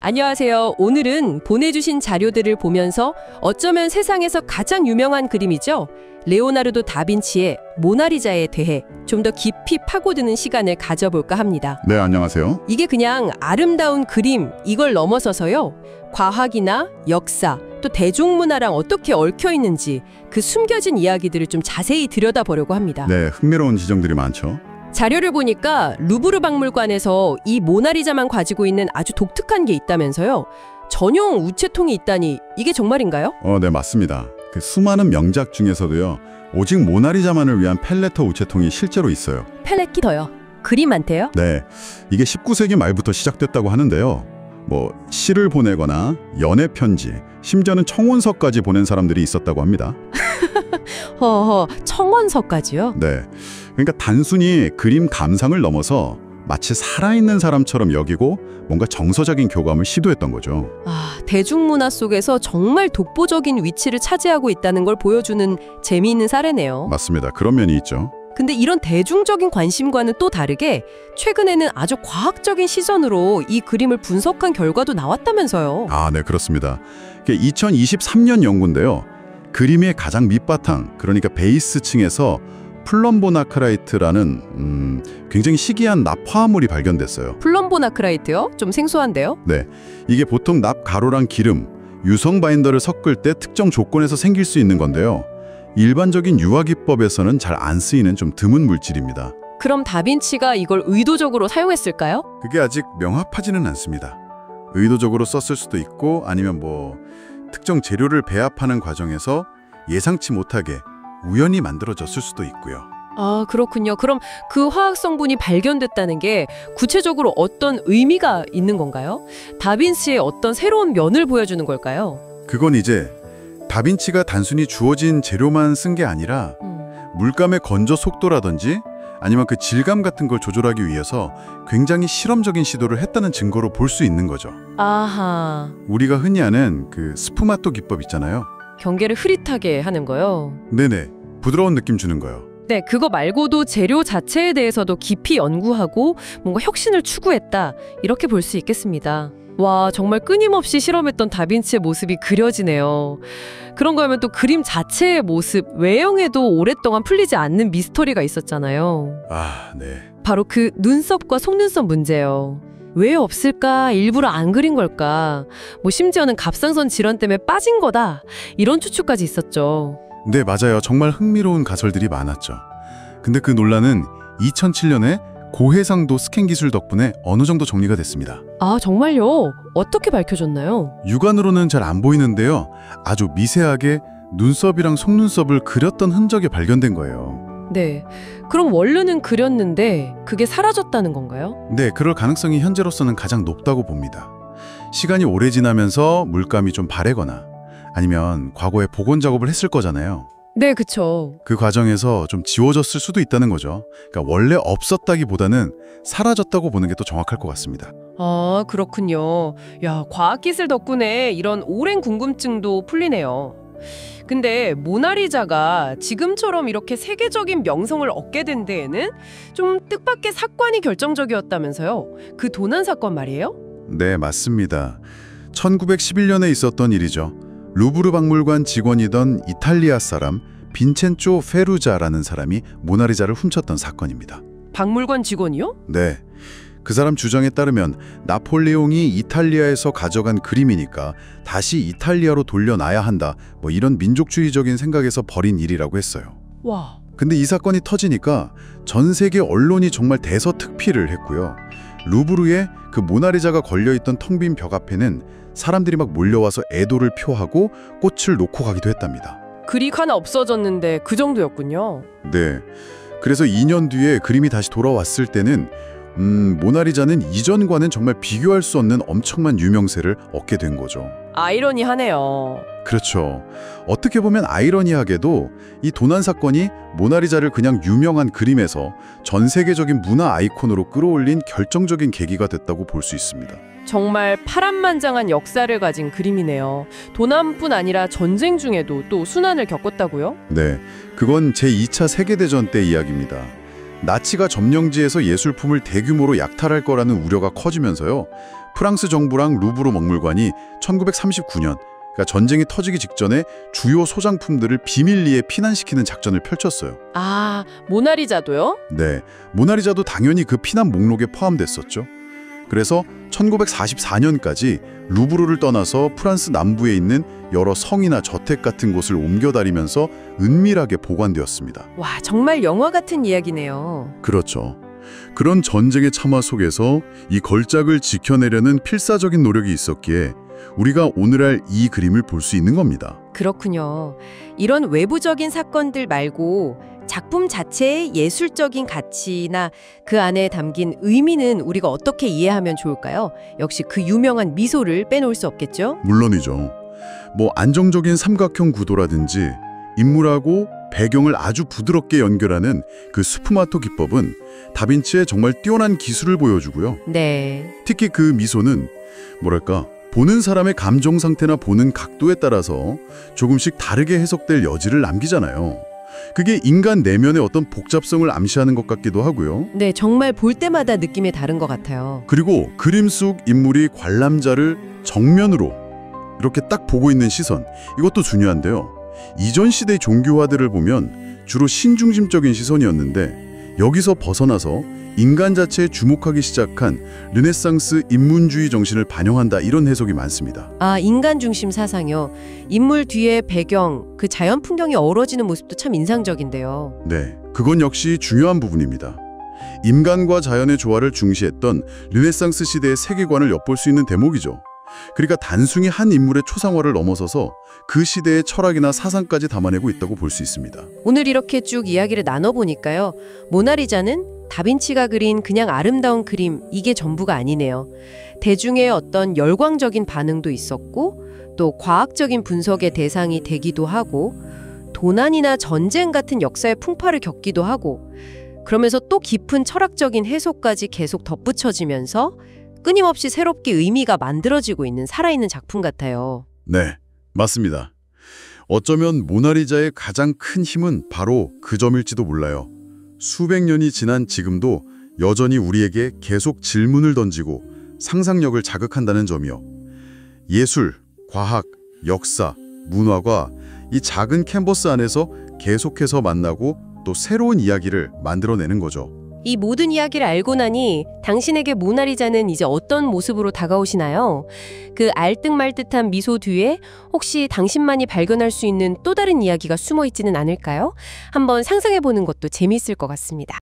안녕하세요. 오늘은 보내주신 자료들을 보면서 어쩌면 세상에서 가장 유명한 그림이죠. 레오나르도 다빈치의 모나리자에 대해 좀 더 깊이 파고드는 시간을 가져볼까 합니다. 네, 안녕하세요. 이게 그냥 아름다운 그림, 이걸 넘어서서요. 과학이나 역사, 또 대중문화랑 어떻게 얽혀 있는지 그 숨겨진 이야기들을 좀 자세히 들여다보려고 합니다. 네, 흥미로운 지점들이 많죠. 자료를 보니까 루브르 박물관에서 이 모나리자만 가지고 있는 아주 독특한 게 있다면서요. 전용 우체통이 있다니 이게 정말인가요? 네, 맞습니다. 그 수많은 명작 중에서도요. 오직 모나리자만을 위한 펠레터 우체통이 실제로 있어요. 펠레키터요. 그림한테요? 네, 이게 19세기 말부터 시작됐다고 하는데요. 시를 보내거나 연애 편지, 심지어는 청혼서까지 보낸 사람들이 있었다고 합니다. 허허, 청원서까지요? 네, 그러니까 단순히 그림 감상을 넘어서 마치 살아있는 사람처럼 여기고 뭔가 정서적인 교감을 시도했던 거죠. 대중문화 속에서 정말 독보적인 위치를 차지하고 있다는 걸 보여주는 재미있는 사례네요. 맞습니다. 그런 면이 있죠. 근데 이런 대중적인 관심과는 또 다르게 최근에는 아주 과학적인 시선으로 이 그림을 분석한 결과도 나왔다면서요. 네, 그렇습니다. 2023년 연구인데요. 그림의 가장 밑바탕, 그러니까 베이스층에서 플럼보나크라이트라는 굉장히 희귀한 납 화합물이 발견됐어요. 플럼보나크라이트요? 좀 생소한데요? 네, 이게 보통 납 가루랑 기름, 유성 바인더를 섞을 때 특정 조건에서 생길 수 있는 건데요. 일반적인 유화기법에서는 잘 안 쓰이는 좀 드문 물질입니다. 그럼 다빈치가 이걸 의도적으로 사용했을까요? 그게 아직 명확하지는 않습니다. 의도적으로 썼을 수도 있고 아니면 특정 재료를 배합하는 과정에서 예상치 못하게 우연히 만들어졌을 수도 있고요. 그렇군요. 그럼 그 화학 성분이 발견됐다는 게 구체적으로 어떤 의미가 있는 건가요? 다빈치의 어떤 새로운 면을 보여주는 걸까요? 그건 이제 다빈치가 단순히 주어진 재료만 쓴 게 아니라 물감의 건조 속도라든지 아니면 그 질감 같은 걸 조절하기 위해서 굉장히 실험적인 시도를 했다는 증거로 볼 수 있는 거죠. 아하. 우리가 흔히 아는 그 스푸마토 기법 있잖아요. 경계를 흐릿하게 하는 거요. 네네. 부드러운 느낌 주는 거요. 네, 그거 말고도 재료 자체에 대해서도 깊이 연구하고 뭔가 혁신을 추구했다. 이렇게 볼 수 있겠습니다. 와, 정말 끊임없이 실험했던 다빈치의 모습이 그려지네요. 그런 거면 또 그림 자체의 모습, 외형에도 오랫동안 풀리지 않는 미스터리가 있었잖아요. 네. 바로 그 눈썹과 속눈썹 문제요. 왜 없을까? 일부러 안 그린 걸까? 심지어는 갑상선 질환 때문에 빠진 거다. 이런 추측까지 있었죠. 네, 맞아요. 정말 흥미로운 가설들이 많았죠. 근데 그 논란은 2007년에 고해상도 스캔 기술 덕분에 어느 정도 정리가 됐습니다. 정말요? 어떻게 밝혀졌나요? 육안으로는 잘 안 보이는데요. 아주 미세하게 눈썹이랑 속눈썹을 그렸던 흔적이 발견된 거예요. 네. 그럼 원래는 그렸는데 그게 사라졌다는 건가요? 네, 그럴 가능성이 현재로서는 가장 높다고 봅니다. 시간이 오래 지나면서 물감이 좀 바래거나 아니면 과거에 복원 작업을 했을 거잖아요. 네, 그쵸. 그 과정에서 좀 지워졌을 수도 있다는 거죠. 그러니까 원래 없었다기보다는 사라졌다고 보는 게 더 정확할 것 같습니다. 그렇군요. 야, 과학기술 덕분에 이런 오랜 궁금증도 풀리네요. 근데 모나리자가 지금처럼 이렇게 세계적인 명성을 얻게 된 데에는 좀 뜻밖의 사건이 결정적이었다면서요. 그 도난 사건 말이에요? 네, 맞습니다. 1911년에 있었던 일이죠. 루브르 박물관 직원이던 이탈리아 사람 빈첸조 페루자라는 사람이 모나리자를 훔쳤던 사건입니다. 박물관 직원이요? 네. 그 사람 주장에 따르면 나폴레옹이 이탈리아에서 가져간 그림이니까 다시 이탈리아로 돌려놔야 한다. 이런 민족주의적인 생각에서 벌인 일이라고 했어요. 와. 근데 이 사건이 터지니까 전 세계 언론이 정말 대서특필을 했고요. 루브르에 그 모나리자가 걸려있던 텅 빈 벽 앞에는 사람들이 막 몰려와서 애도를 표하고 꽃을 놓고 가기도 했답니다. 그림 하나 없어졌는데 그 정도였군요. 네. 그래서 2년 뒤에 그림이 다시 돌아왔을 때는 모나리자는 이전과는 정말 비교할 수 없는 엄청난 유명세를 얻게 된 거죠. 아이러니하네요. 그렇죠. 어떻게 보면 아이러니하게도 이 도난 사건이 모나리자를 그냥 유명한 그림에서 전 세계적인 문화 아이콘으로 끌어올린 결정적인 계기가 됐다고 볼 수 있습니다. 정말 파란만장한 역사를 가진 그림이네요. 도난뿐 아니라 전쟁 중에도 또 순환을 겪었다고요? 네, 그건 제2차 세계대전 때 이야기입니다. 나치가 점령지에서 예술품을 대규모로 약탈할 거라는 우려가 커지면서요. 프랑스 정부랑 루브르 박물관이 1939년, 그러니까 전쟁이 터지기 직전에 주요 소장품들을 비밀리에 피난시키는 작전을 펼쳤어요. 아, 모나리자도요? 네, 모나리자도 당연히 그 피난 목록에 포함됐었죠. 그래서 1944년까지 루브르를 떠나서 프랑스 남부에 있는 여러 성이나 저택 같은 곳을 옮겨다니면서 은밀하게 보관되었습니다. 와, 정말 영화 같은 이야기네요. 그렇죠. 그런 전쟁의 참화 속에서 이 걸작을 지켜내려는 필사적인 노력이 있었기에 우리가 오늘날 이 그림을 볼 수 있는 겁니다. 그렇군요. 이런 외부적인 사건들 말고 작품 자체의 예술적인 가치나 그 안에 담긴 의미는 우리가 어떻게 이해하면 좋을까요? 역시 그 유명한 미소를 빼놓을 수 없겠죠? 물론이죠. 뭐 안정적인 삼각형 구도라든지 인물하고 배경을 아주 부드럽게 연결하는 그 스푸마토 기법은 다빈치의 정말 뛰어난 기술을 보여주고요. 네. 특히 그 미소는 뭐랄까 보는 사람의 감정 상태나 보는 각도에 따라서 조금씩 다르게 해석될 여지를 남기잖아요. 그게 인간 내면의 어떤 복잡성을 암시하는 것 같기도 하고요. 네, 정말 볼 때마다 느낌이 다른 것 같아요. 그리고 그림 속 인물이 관람자를 정면으로 이렇게 딱 보고 있는 시선, 이것도 중요한데요. 이전 시대의 종교화들을 보면 주로 신중심적인 시선이었는데 여기서 벗어나서 인간 자체에 주목하기 시작한 르네상스 인문주의 정신을 반영한다, 이런 해석이 많습니다. 아, 인간 중심 사상이요. 인물 뒤에 배경, 그 자연 풍경이 어우러지는 모습도 참 인상적인데요. 네, 그건 역시 중요한 부분입니다. 인간과 자연의 조화를 중시했던 르네상스 시대의 세계관을 엿볼 수 있는 대목이죠. 그러니까 단순히 한 인물의 초상화를 넘어서서 그 시대의 철학이나 사상까지 담아내고 있다고 볼 수 있습니다. 오늘 이렇게 쭉 이야기를 나눠보니까요. 모나리자는 다빈치가 그린 그냥 아름다운 그림, 이게 전부가 아니네요. 대중의 어떤 열광적인 반응도 있었고 또 과학적인 분석의 대상이 되기도 하고 도난이나 전쟁 같은 역사의 풍파를 겪기도 하고 그러면서 또 깊은 철학적인 해석까지 계속 덧붙여지면서 끊임없이 새롭게 의미가 만들어지고 있는 살아있는 작품 같아요. 네, 맞습니다. 어쩌면 모나리자의 가장 큰 힘은 바로 그 점일지도 몰라요. 수백 년이 지난 지금도 여전히 우리에게 계속 질문을 던지고 상상력을 자극한다는 점이요. 예술, 과학, 역사, 문화가 이 작은 캔버스 안에서 계속해서 만나고 또 새로운 이야기를 만들어내는 거죠. 이 모든 이야기를 알고 나니 당신에게 모나리자는 이제 어떤 모습으로 다가오시나요? 그 알듯말듯한 미소 뒤에 혹시 당신만이 발견할 수 있는 또 다른 이야기가 숨어 있지는 않을까요? 한번 상상해보는 것도 재미있을 것 같습니다.